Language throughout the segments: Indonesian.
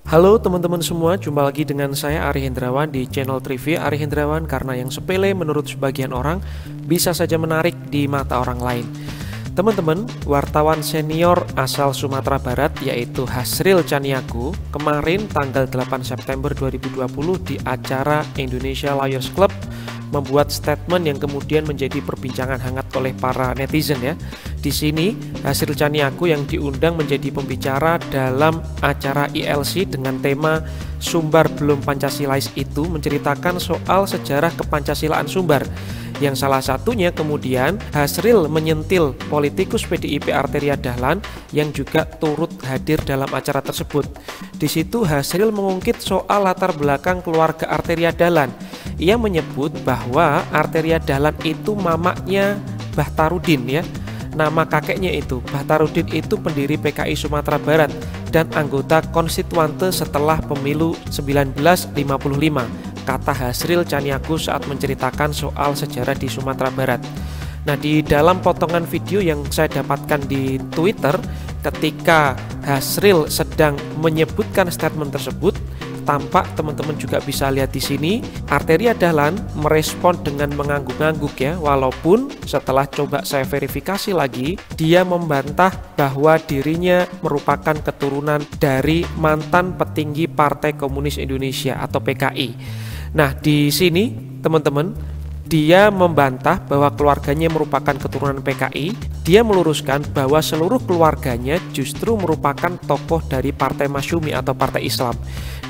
Halo teman-teman semua, jumpa lagi dengan saya Ari Hendrawan di channel Trivia Ari Hendrawan, karena yang sepele menurut sebagian orang bisa saja menarik di mata orang lain. Teman-teman, wartawan senior asal Sumatera Barat yaitu Hasril Caniago kemarin tanggal 8 September 2020 di acara Indonesia Lawyers Club membuat statement yang kemudian menjadi perbincangan hangat oleh para netizen ya. Di sini Hasril Caniago yang diundang menjadi pembicara dalam acara ILC dengan tema Sumbar Belum Pancasilais itu menceritakan soal sejarah kepancasilaan Sumbar. Yang salah satunya kemudian Hasril menyentil politikus PDIP Arteria Dahlan yang juga turut hadir dalam acara tersebut. Di situ Hasril mengungkit soal latar belakang keluarga Arteria Dahlan. Ia menyebut bahwa Arteria Dahlan itu mamaknya Bahtarudin ya. Nama kakeknya itu Bahtarudin itu pendiri PKI Sumatera Barat dan anggota konstituante setelah pemilu 1955. Kata Hasril Caniago saat menceritakan soal sejarah di Sumatera Barat. Nah, di dalam potongan video yang saya dapatkan di Twitter ketika Hasril sedang menyebutkan statement tersebut, tampak teman-teman juga bisa lihat di sini Arteria Dahlan merespon dengan mengangguk-angguk ya, walaupun setelah coba saya verifikasi lagi dia membantah bahwa dirinya merupakan keturunan dari mantan petinggi Partai Komunis Indonesia atau PKI. Nah, di sini teman-teman, dia membantah bahwa keluarganya merupakan keturunan PKI. Dia meluruskan bahwa seluruh keluarganya justru merupakan tokoh dari Partai Masyumi atau Partai Islam.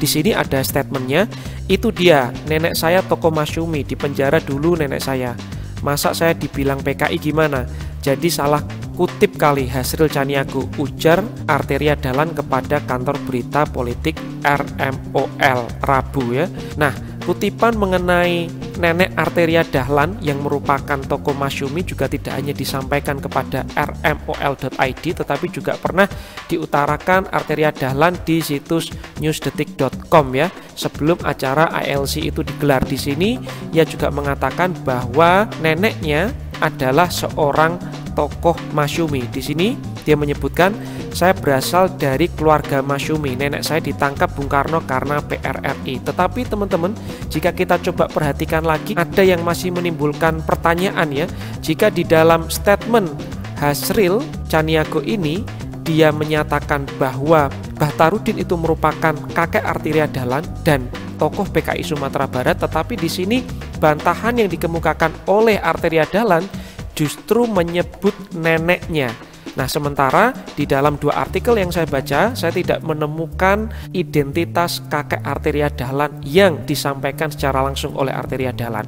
Di sini ada statementnya, itu dia, nenek saya tokoh Masyumi, di penjara dulu nenek saya. Masa saya dibilang PKI gimana? Jadi salah kutip kali Hasril Caniago, ujar Arteria Dahlan kepada kantor berita politik RMOL Rabu ya. Nah, kutipan mengenai nenek Arteria Dahlan yang merupakan tokoh Masyumi juga tidak hanya disampaikan kepada rmol.id, tetapi juga pernah diutarakan Arteria Dahlan di situs newsdetik.com ya, sebelum acara ILC itu digelar. Di sini ia juga mengatakan bahwa neneknya adalah seorang tokoh Masyumi. Di sini dia menyebutkan, saya berasal dari keluarga Masyumi. Nenek saya ditangkap Bung Karno karena PRRI. Tetapi teman-teman, jika kita coba perhatikan lagi, ada yang masih menimbulkan pertanyaan ya. Jika di dalam statement Hasril Caniago ini dia menyatakan bahwa Bahtarudin itu merupakan kakek Arteria Dahlan dan tokoh PKI Sumatera Barat, tetapi di sini bantahan yang dikemukakan oleh Arteria Dahlan justru menyebut neneknya. Nah, sementara di dalam dua artikel yang saya baca, saya tidak menemukan identitas kakek Arteria Dahlan yang disampaikan secara langsung oleh Arteria Dahlan.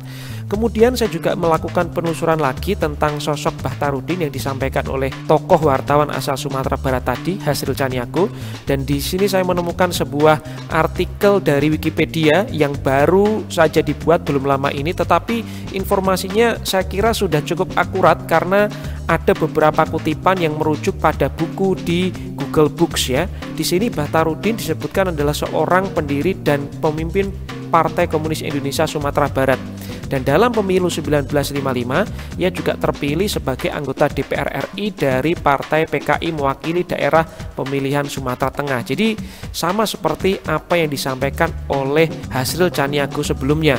Kemudian saya juga melakukan penelusuran lagi tentang sosok Bahtarudin yang disampaikan oleh tokoh wartawan asal Sumatera Barat tadi, Hasril Caniago, dan di sini saya menemukan sebuah artikel dari Wikipedia yang baru saja dibuat belum lama ini, tetapi informasinya saya kira sudah cukup akurat karena ada beberapa kutipan yang merujuk pada buku di Google Books ya. Di sini Bahtarudin disebutkan adalah seorang pendiri dan pemimpin Partai Komunis Indonesia Sumatera Barat. Dan dalam pemilu 1955, ia juga terpilih sebagai anggota DPR RI dari Partai PKI mewakili daerah pemilihan Sumatera Tengah. Jadi sama seperti apa yang disampaikan oleh Hasril Caniago sebelumnya.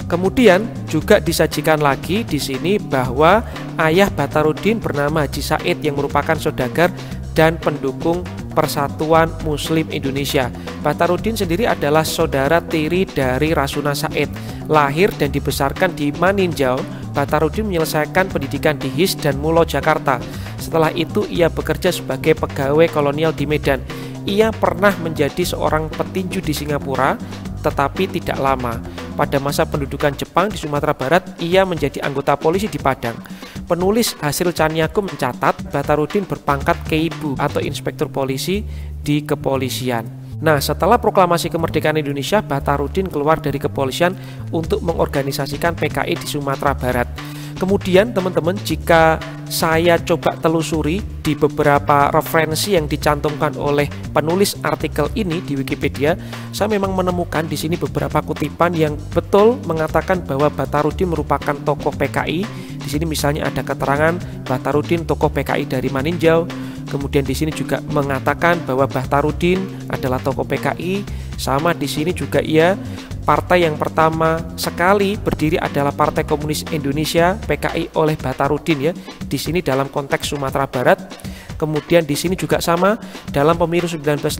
Kemudian juga disajikan lagi di sini bahwa ayah Bahtarudin bernama Haji Said yang merupakan saudagar dan pendukung Persatuan Muslim Indonesia. Bahtarudin sendiri adalah saudara tiri dari Rasuna Said. Lahir dan dibesarkan di Maninjau, Bahtarudin menyelesaikan pendidikan di HIS dan Mulo Jakarta. Setelah itu ia bekerja sebagai pegawai kolonial di Medan. Ia pernah menjadi seorang petinju di Singapura, tetapi tidak lama. Pada masa pendudukan Jepang di Sumatera Barat, ia menjadi anggota polisi di Padang. Penulis Hasril Caniago mencatat Bahtarudin berpangkat Keibu atau inspektur polisi di kepolisian. Nah, setelah proklamasi kemerdekaan Indonesia, Bahtarudin keluar dari kepolisian untuk mengorganisasikan PKI di Sumatera Barat. Kemudian teman-teman, jika saya coba telusuri di beberapa referensi yang dicantumkan oleh penulis artikel ini di Wikipedia, saya memang menemukan di sini beberapa kutipan yang betul mengatakan bahwa Bahtarudin merupakan tokoh PKI Di sini misalnya ada keterangan Batarudin tokoh PKI dari Maninjau. Kemudian di sini juga mengatakan bahwa Batarudin adalah tokoh PKI. Sama di sini juga ia partai yang pertama sekali berdiri adalah Partai Komunis Indonesia PKI oleh Batarudin ya. Di sini dalam konteks Sumatera Barat. Kemudian di sini juga sama dalam pemilu 1955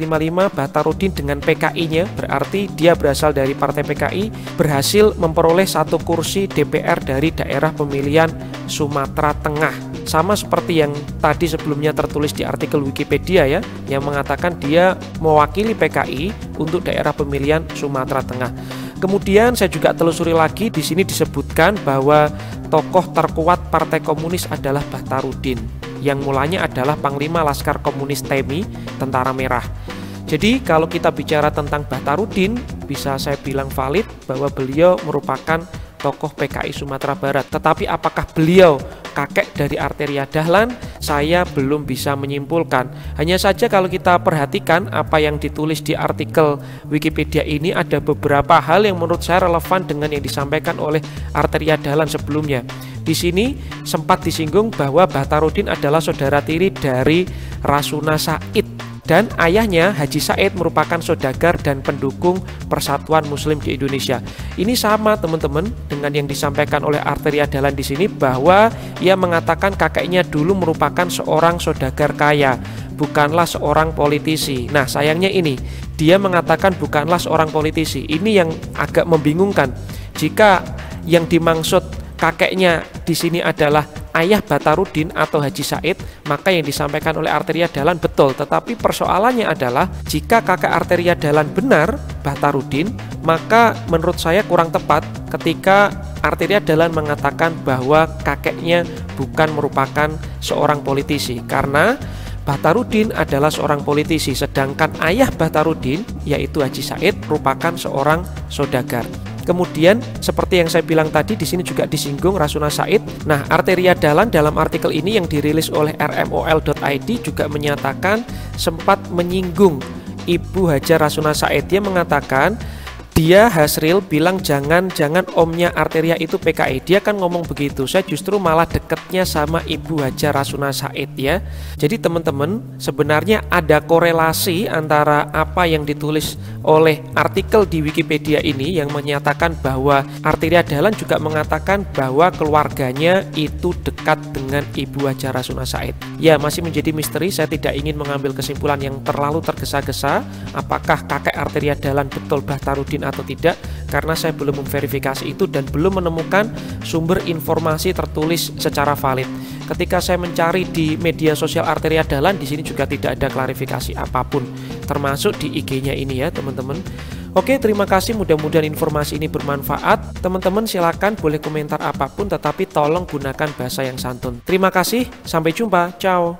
Batarudin dengan PKI-nya, berarti dia berasal dari Partai PKI, berhasil memperoleh 1 kursi DPR dari daerah pemilihan Sumatera Tengah. Sama seperti yang tadi sebelumnya tertulis di artikel Wikipedia ya, yang mengatakan dia mewakili PKI untuk daerah pemilihan Sumatera Tengah. Kemudian saya juga telusuri lagi, di sini disebutkan bahwa tokoh terkuat Partai Komunis adalah Batarudin, yang mulanya adalah Panglima Laskar Komunis TEMI, Tentara Merah. Jadi kalau kita bicara tentang Batarudin, bisa saya bilang valid bahwa beliau merupakan tokoh PKI Sumatera Barat. Tetapi apakah beliau kakek dari Arteria Dahlan? Saya belum bisa menyimpulkan. Hanya saja kalau kita perhatikan apa yang ditulis di artikel Wikipedia ini, ada beberapa hal yang menurut saya relevan dengan yang disampaikan oleh Arteria Dahlan sebelumnya. Di sini sempat disinggung bahwa Batarudin adalah saudara tiri dari Rasuna Said, dan ayahnya Haji Said merupakan saudagar dan pendukung Persatuan Muslim di Indonesia. Ini sama teman-teman dengan yang disampaikan oleh Arteria Dahlan di sini, bahwa ia mengatakan kakeknya dulu merupakan seorang saudagar kaya, bukanlah seorang politisi. Nah, sayangnya ini dia mengatakan bukanlah seorang politisi. Ini yang agak membingungkan. Jika yang dimaksud kakeknya di sini adalah ayah Batarudin atau Haji Said, maka yang disampaikan oleh Arteria Dahlan betul. Tetapi persoalannya adalah jika kakek Arteria Dahlan benar Batarudin, maka menurut saya kurang tepat ketika Arteria Dahlan mengatakan bahwa kakeknya bukan merupakan seorang politisi, karena Batarudin adalah seorang politisi, sedangkan ayah Batarudin yaitu Haji Said merupakan seorang saudagar. Kemudian seperti yang saya bilang tadi, di sini juga disinggung Rasuna Said. Nah, Arteria Dahlan dalam artikel ini yang dirilis oleh rmol.id juga menyatakan sempat menyinggung Ibu Haja Rasuna Said. Dia mengatakan dia Hasril bilang jangan omnya Arteria itu PKI. Dia kan ngomong begitu. Saya justru malah deketnya sama Ibu Haja Rasuna Said ya. Jadi teman-teman, sebenarnya ada korelasi antara apa yang ditulis oleh artikel di Wikipedia ini yang menyatakan bahwa Arteria Dahlan juga mengatakan bahwa keluarganya itu dekat dengan Ibu Haja Rasuna Said. Ya, masih menjadi misteri. Saya tidak ingin mengambil kesimpulan yang terlalu tergesa-gesa apakah kakek Arteria Dahlan betul Batarudin atau tidak, karena saya belum memverifikasi itu dan belum menemukan sumber informasi tertulis secara valid. Ketika saya mencari di media sosial Arteria Dahlan, di sini juga tidak ada klarifikasi apapun, termasuk di IG-nya ini ya teman-teman. Oke, terima kasih, mudah-mudahan informasi ini bermanfaat. Teman-teman silakan boleh komentar apapun, tetapi tolong gunakan bahasa yang santun. Terima kasih, sampai jumpa, ciao.